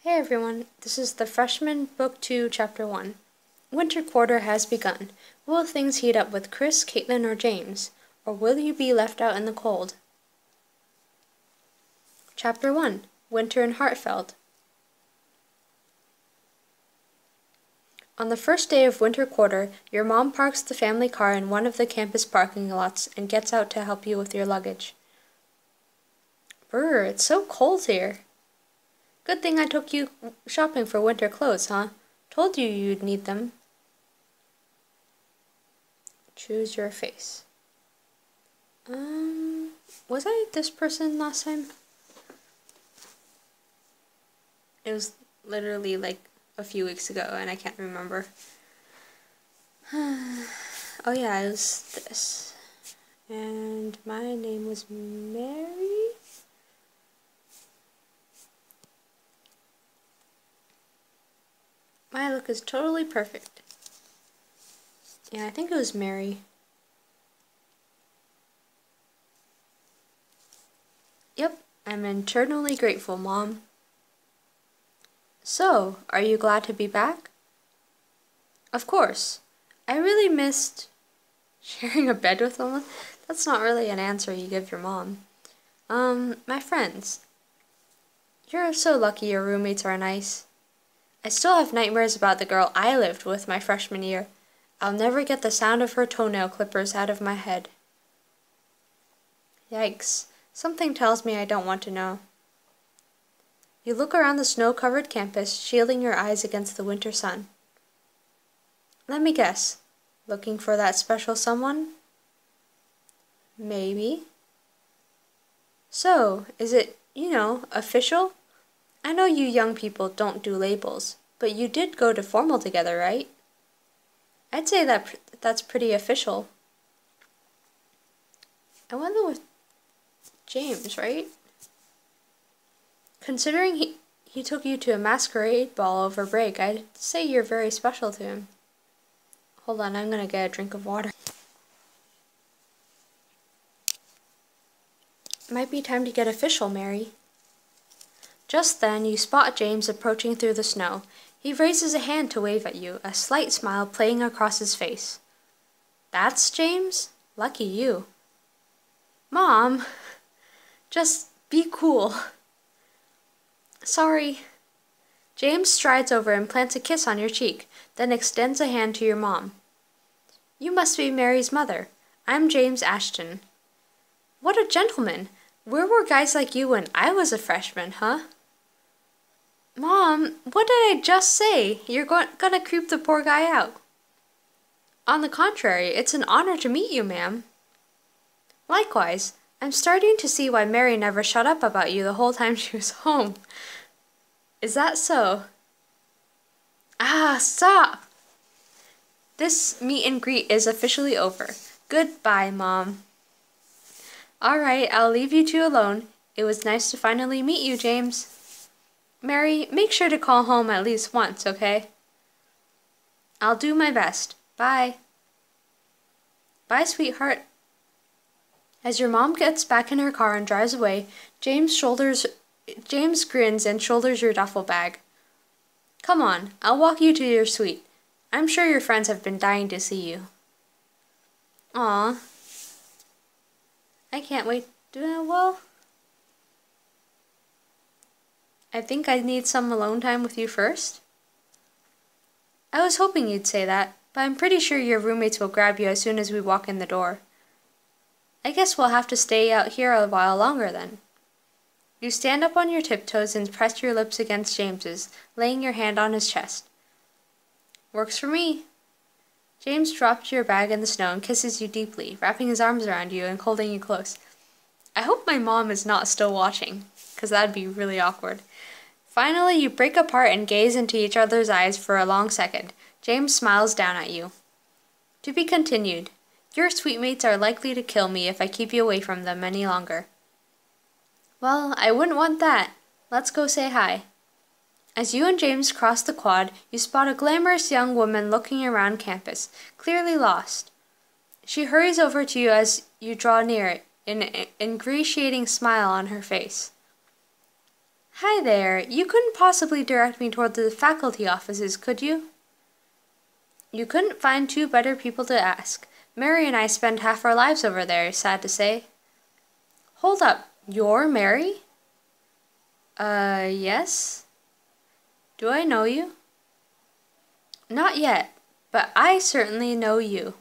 Hey everyone, this is the Freshman Book 2, Chapter 1. Winter quarter has begun. Will things heat up with Chris, Caitlin, or James? Or will you be left out in the cold? Chapter 1. Winter in Hartfeld. On the first day of winter quarter, your mom parks the family car in one of the campus parking lots and gets out to help you with your luggage. Brr, it's so cold here. Good thing I took you shopping for winter clothes, huh? Told you you'd need them. Choose your face. Was I this person last time? It was literally like a few weeks ago and I can't remember. Oh yeah, it was this. And my name was Mary? My look is totally perfect. Yeah, I think it was Mary. Yep, I'm eternally grateful, Mom. So, are you glad to be back? Of course. I really missed sharing a bed with someone. That's not really an answer you give your mom. My friends. You're so lucky your roommates are nice. I still have nightmares about the girl I lived with my freshman year. I'll never get the sound of her toenail clippers out of my head. Yikes. Something tells me I don't want to know. You look around the snow-covered campus, shielding your eyes against the winter sun. Let me guess. Looking for that special someone? Maybe. So, is it, official? I know you young people don't do labels, but you did go to formal together, right? I'd say that's pretty official. I wonder with James, right? Considering he took you to a masquerade ball over break, I'd say you're very special to him. Hold on, I'm gonna get a drink of water. Might be time to get official, Mary. Just then, you spot James approaching through the snow. He raises a hand to wave at you, a slight smile playing across his face. That's James? Lucky you. Mom, just be cool. Sorry. James strides over and plants a kiss on your cheek, then extends a hand to your mom. You must be Mary's mother. I'm James Ashton. What a gentleman. Where were guys like you when I was a freshman, huh? Mom, what did I just say? You're gonna creep the poor guy out. On the contrary, it's an honor to meet you, ma'am. Likewise, I'm starting to see why Mary never shut up about you the whole time she was home. Is that so? Ah, stop! This meet and greet is officially over. Goodbye, Mom. All right, I'll leave you two alone. It was nice to finally meet you, James. Mary, make sure to call home at least once, okay? I'll do my best. Bye. Bye, sweetheart. As your mom gets back in her car and drives away, James grins and shoulders your duffel bag. Come on, I'll walk you to your suite. I'm sure your friends have been dying to see you. Aw. I can't wait. Well, I think I need some alone time with you first. I was hoping you'd say that, but I'm pretty sure your roommates will grab you as soon as we walk in the door. I guess we'll have to stay out here a while longer then. You stand up on your tiptoes and press your lips against James's, laying your hand on his chest. Works for me. James drops your bag in the snow and kisses you deeply, wrapping his arms around you and holding you close. I hope my mom is not still watching, because that'd be really awkward. Finally, you break apart and gaze into each other's eyes for a long second. James smiles down at you. To be continued. Your suitemates are likely to kill me if I keep you away from them any longer. Well, I wouldn't want that. Let's go say hi. As you and James cross the quad, you spot a glamorous young woman looking around campus, clearly lost. She hurries over to you as you draw near, an ingratiating smile on her face. Hi there. You couldn't possibly direct me toward the faculty offices, could you? You couldn't find two better people to ask. Mary and I spend half our lives over there, sad to say. Hold up. You're Mary? Yes? Do I know you? Not yet, but I certainly know you.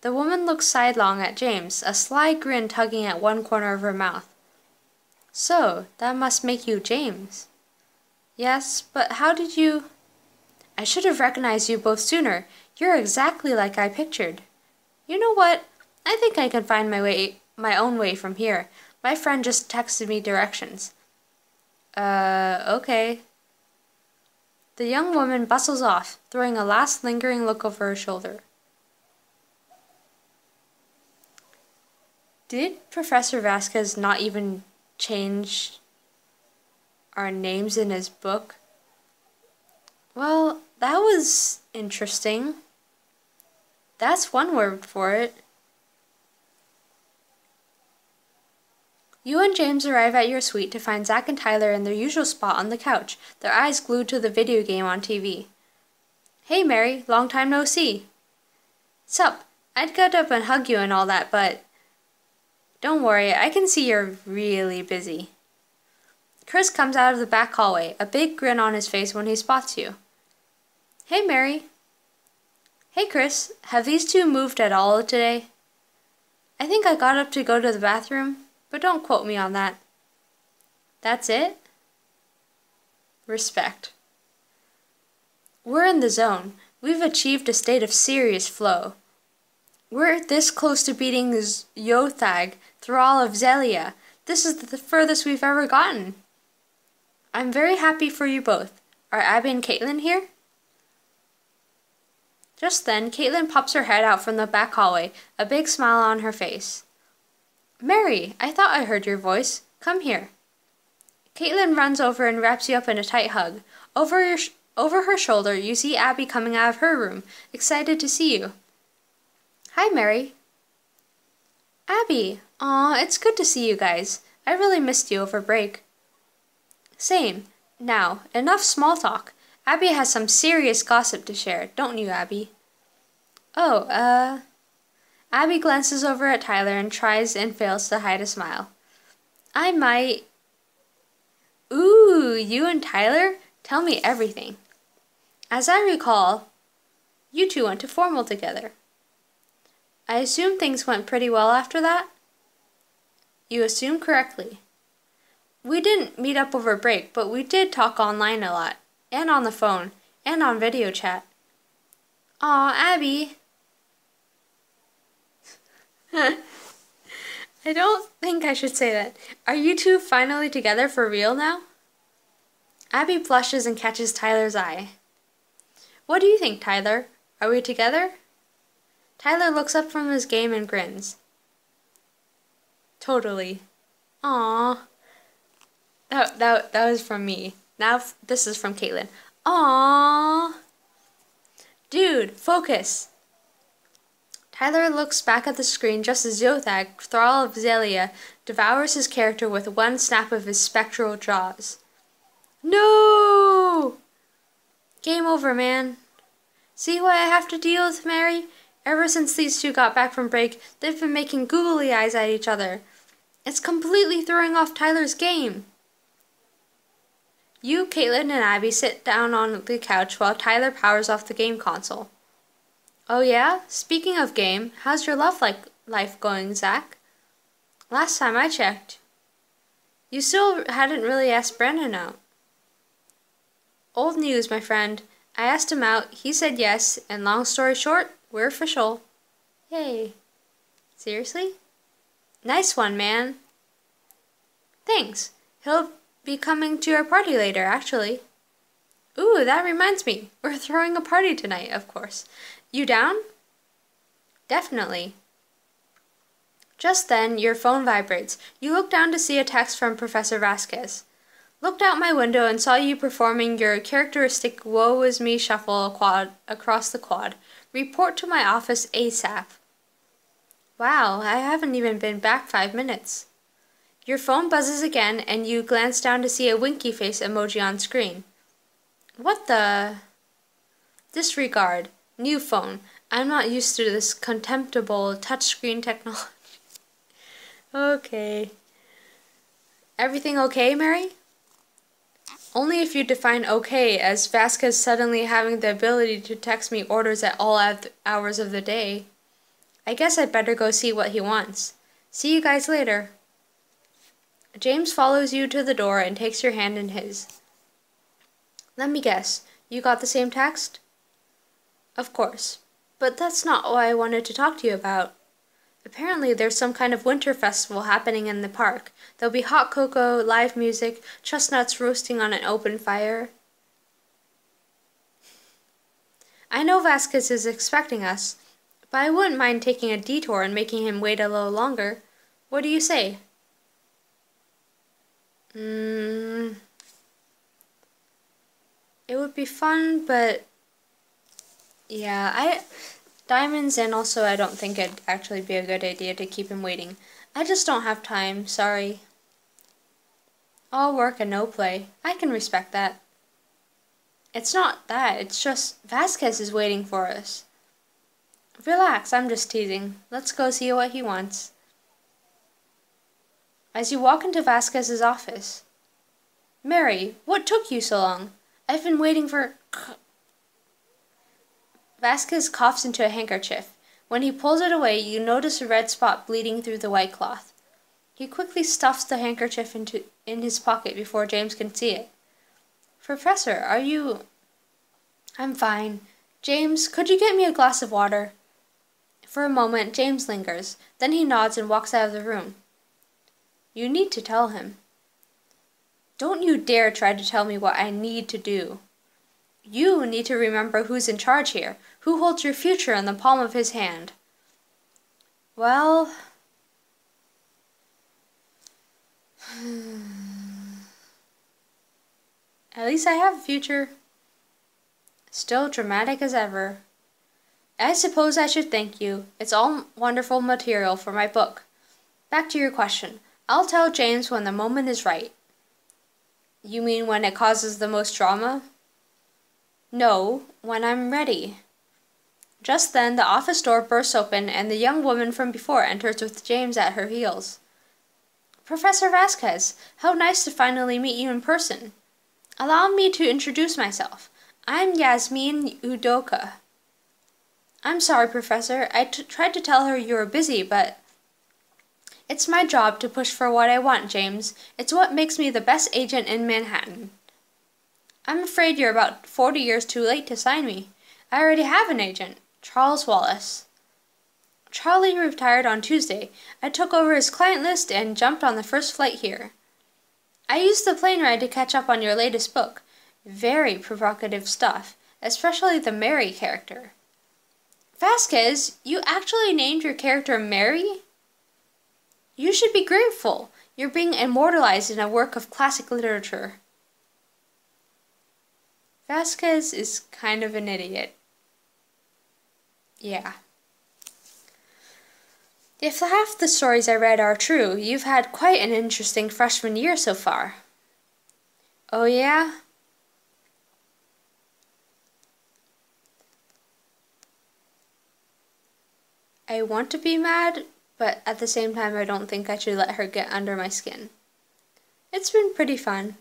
The woman looked sidelong at James, a sly grin tugging at one corner of her mouth. So, that must make you James. Yes, but how did you... I should have recognized you both sooner. You're exactly like I pictured. You know what? I think I can find my own way from here. My friend just texted me directions. Okay. The young woman bustles off, throwing a last lingering look over her shoulder. Did Professor Vasquez not even change our names in his book? Well, that was interesting. That's one word for it. You and James arrive at your suite to find Zach and Tyler in their usual spot on the couch, their eyes glued to the video game on TV. Hey Mary, long time no see. Sup, I'd get up and hug you and all that, but... Don't worry, I can see you're really busy. Chris comes out of the back hallway, a big grin on his face when he spots you. Hey Mary. Hey Chris, have these two moved at all today? I think I got up to go to the bathroom, but don't quote me on that. That's it? Respect. We're in the zone. We've achieved a state of serious flow. We're this close to beating Yothag, Thrall of Zelia. This is the furthest we've ever gotten. I'm very happy for you both. Are Abby and Caitlin here? Just then, Caitlin pops her head out from the back hallway, a big smile on her face. Mary, I thought I heard your voice. Come here. Caitlin runs over and wraps you up in a tight hug. Over her shoulder, you see Abby coming out of her room, excited to see you. Hi, Mary. Abby, aw, it's good to see you guys. I really missed you over break. Same. Now, enough small talk. Abby has some serious gossip to share, don't you, Abby? Oh, Abby glances over at Tyler and tries and fails to hide a smile. I might... Ooh, you and Tyler? Tell me everything. As I recall, you two went to formal together. I assume things went pretty well after that? You assume correctly. We didn't meet up over break, but we did talk online a lot, and on the phone, and on video chat. Aw, Abby. I don't think I should say that. Are you two finally together for real now? Abby blushes and catches Tyler's eye. What do you think, Tyler? Are we together? Tyler looks up from his game and grins. Totally. Aww. That was from me. Now this is from Caitlin. Aww. Dude, focus. Tyler looks back at the screen just as Yothag, Thrall of Zelia, devours his character with one snap of his spectral jaws. No! Game over, man. See what I have to deal with, Mary? Ever since these two got back from break, they've been making googly eyes at each other. It's completely throwing off Tyler's game. You, Caitlin, and Abby sit down on the couch while Tyler powers off the game console. Oh yeah? Speaking of game, how's your love life going, Zach? Last time I checked, you still hadn't really asked Brandon out. Old news, my friend. I asked him out, he said yes, and long story short, we're official. Yay. Seriously? Nice one, man. Thanks. He'll be coming to our party later, actually. Ooh, that reminds me. We're throwing a party tonight, of course. You down? Definitely. Just then, your phone vibrates. You look down to see a text from Professor Vasquez. Looked out my window and saw you performing your characteristic woe is me shuffle across the quad. Report to my office ASAP. Wow, I haven't even been back 5 minutes. Your phone buzzes again, and you glance down to see a winky face emoji on screen. What the? Disregard. New phone. I'm not used to this contemptible touchscreen technology. Okay. Everything okay, Mary? Only if you define okay as Vasquez suddenly having the ability to text me orders at all hours of the day. I guess I'd better go see what he wants. See you guys later. James follows you to the door and takes your hand in his. Let me guess, you got the same text? Of course, but that's not what I wanted to talk to you about. Apparently there's some kind of winter festival happening in the park. There'll be hot cocoa, live music, chestnuts roasting on an open fire. I know Vasquez is expecting us, but I wouldn't mind taking a detour and making him wait a little longer. What do you say? It would be fun, but yeah, Diamonds, and also I don't think it'd actually be a good idea to keep him waiting. I just don't have time, sorry. All work and no play. I can respect that. It's not that, it's just Vasquez is waiting for us. Relax, I'm just teasing. Let's go see what he wants. As you walk into Vasquez's office. Mary, what took you so long? I've been waiting for... Vasquez coughs into a handkerchief. When he pulls it away, you notice a red spot bleeding through the white cloth. He quickly stuffs the handkerchief in his pocket before James can see it. Professor, are you... I'm fine. James, could you get me a glass of water? For a moment, James lingers. Then he nods and walks out of the room. You need to tell him. Don't you dare try to tell me what I need to do. You need to remember who's in charge here, who holds your future in the palm of his hand. Well... At least I have a future. Still dramatic as ever. I suppose I should thank you. It's all wonderful material for my book. Back to your question. I'll tell James when the moment is right. You mean when it causes the most drama? No, when I'm ready. Just then the office door bursts open and the young woman from before enters with James at her heels. Professor Vasquez, how nice to finally meet you in person. Allow me to introduce myself. I'm Yasmin Udoka. I'm sorry, Professor. I tried to tell her you were busy, but... It's my job to push for what I want, James. It's what makes me the best agent in Manhattan. I'm afraid you're about 40 years too late to sign me. I already have an agent, Charles Wallace. Charlie retired on Tuesday. I took over his client list and jumped on the first flight here. I used the plane ride to catch up on your latest book. Very provocative stuff, especially the Mary character. Vasquez, you actually named your character Mary? You should be grateful. You're being immortalized in a work of classic literature. Vasquez is kind of an idiot. Yeah. If half the stories I read are true, you've had quite an interesting freshman year so far. Oh yeah? I want to be mad, but at the same time I don't think I should let her get under my skin. It's been pretty fun.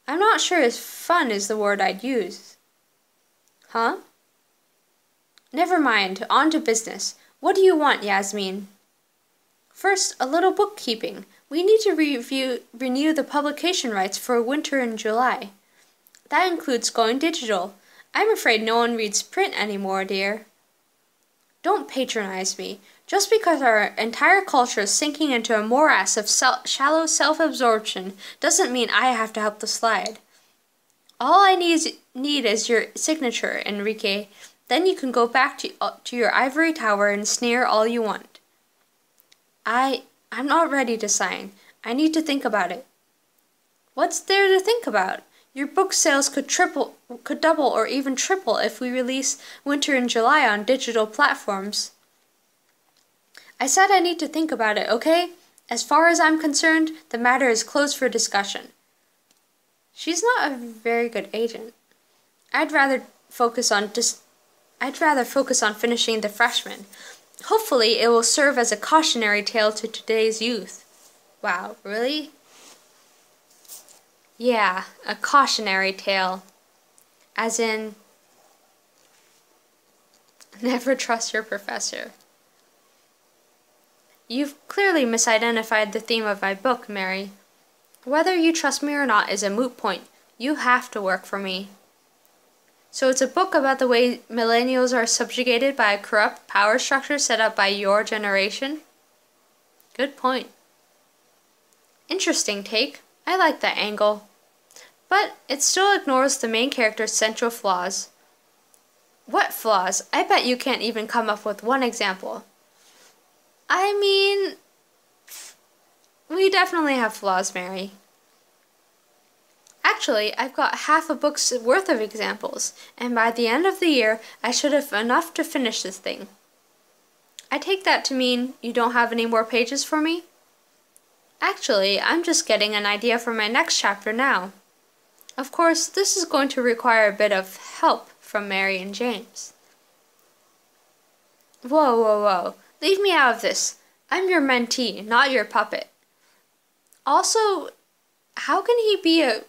I'm not sure if fun is the word I'd use. Huh? Never mind, on to business. What do you want, Yasmin? First, a little bookkeeping. We need to renew the publication rights for Winter in July. That includes going digital. I'm afraid no one reads print anymore, dear. Don't patronize me. Just because our entire culture is sinking into a morass of shallow self-absorption doesn't mean I have to help the slide. All I need is your signature, Enrique. Then you can go back to your ivory tower and sneer all you want. I'm not ready to sign. I need to think about it. What's there to think about? Your book sales could double or even triple if we release Winter in July on digital platforms. I said I need to think about it, okay? As far as I'm concerned, the matter is closed for discussion. She's not a very good agent. I'd rather focus on finishing The Freshman. Hopefully, it will serve as a cautionary tale to today's youth. Wow, really? Yeah, a cautionary tale. As in, never trust your professor. You've clearly misidentified the theme of my book, Mary. Whether you trust me or not is a moot point. You have to work for me. So it's a book about the way millennials are subjugated by a corrupt power structure set up by your generation? Good point. Interesting take. I like that angle. But it still ignores the main character's central flaws. What flaws? I bet you can't even come up with one example. I mean, we definitely have flaws, Mary. Actually, I've got half a book's worth of examples, and by the end of the year, I should have enough to finish this thing. I take that to mean you don't have any more pages for me? Actually, I'm just getting an idea for my next chapter now. Of course, this is going to require a bit of help from Mary and James. Whoa, whoa, whoa. Leave me out of this. I'm your mentee, not your puppet. Also, how can he be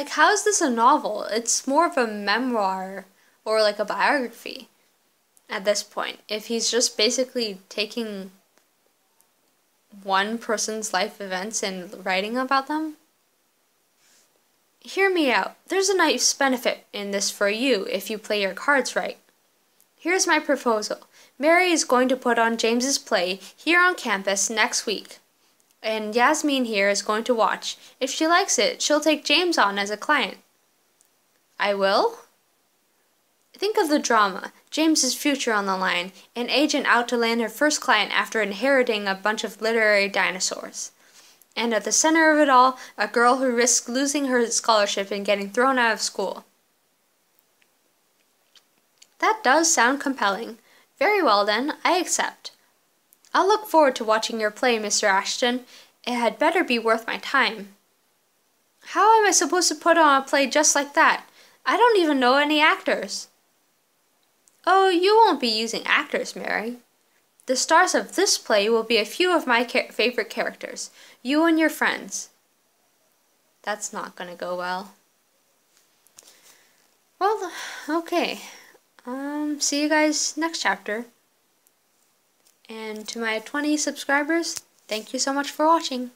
how is this a novel? It's more of a memoir or like a biography at this point. If he's just basically taking one person's life events and writing about them. Hear me out. There's a nice benefit in this for you if you play your cards right. Here's my proposal. Mary is going to put on James's play here on campus next week. And Yasmin here is going to watch. If she likes it, she'll take James on as a client. I will? Think of the drama. James's future on the line. An agent out to land her first client after inheriting a bunch of literary dinosaurs. And at the center of it all, a girl who risks losing her scholarship and getting thrown out of school. That does sound compelling. Very well then, I accept. I'll look forward to watching your play, Mr. Ashton. It had better be worth my time. How am I supposed to put on a play just like that? I don't even know any actors. Oh, you won't be using actors, Mary. The stars of this play will be a few of my favorite characters. You and your friends. That's not gonna go well. Well, okay. See you guys next chapter. And to my 20 subscribers, thank you so much for watching.